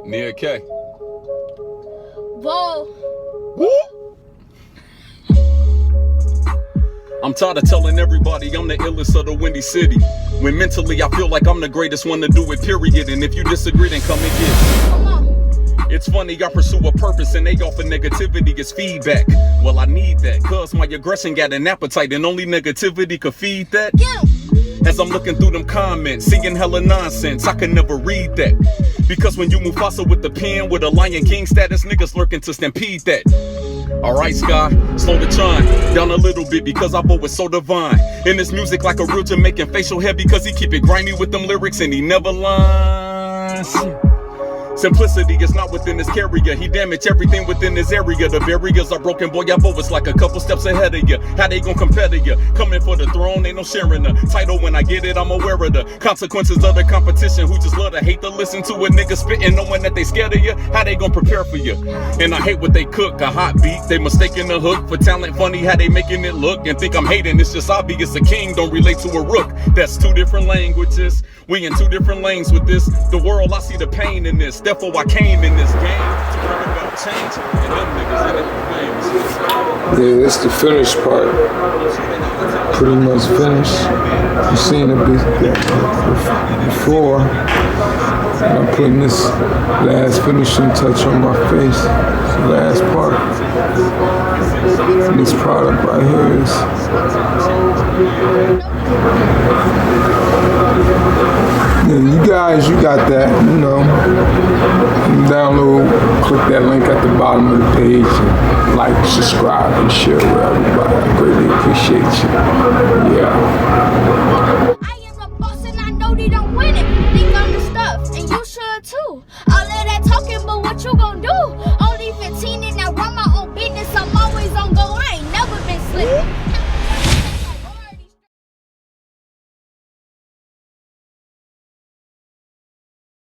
Nia K. Whoa. Woo! I'm tired of telling everybody I'm the illest of the Windy City, when mentally I feel like I'm the greatest one to do it, period. And if you disagree, then come and get it. Come on. It's funny, I pursue a purpose and they offer negativity as feedback. Well, I need that, cause my aggression got an appetite and only negativity could feed that. Get 'em. As I'm looking through them comments, seeing hella nonsense, I can never read that. Because when you Mufasa with the pen, with a Lion King status, niggas lurking to stampede that. Alright, Sky, slow the chime down a little bit because I vote so divine. In this music like a real Jamaican facial hair because he keep it grimy with them lyrics and he never lies. Simplicity is not within his carrier. He damaged everything within his area. The barriers are broken, boy, I vote it's like a couple steps ahead of you. How they gon' compare to you? Coming for the throne, ain't no sharing the title. When I get it, I'm aware of the consequences of the competition. Who just love to hate to listen to a nigga spitting, knowing that they scared of you. How they gon' prepare for you? And I hate what they cook, a hot beat. They mistaking the hook for talent, funny how they making it look. And think I'm hating, it's just obvious a king don't relate to a rook. That's two different languages. We in two different lanes with this. The world, I see the pain in this. Therefore, I came in this game to bring about change. And them niggas in it famous. Yeah, it's the finished part. Pretty much finished. You've seen it before. I'm putting this last finishing touch on my face. It's the last part. This product right here is you got that, you know. Download, click that link at the bottom of the page and like, subscribe, and share with everybody. I greatly appreciate you. Yeah. I am a boss and I know they don't win it.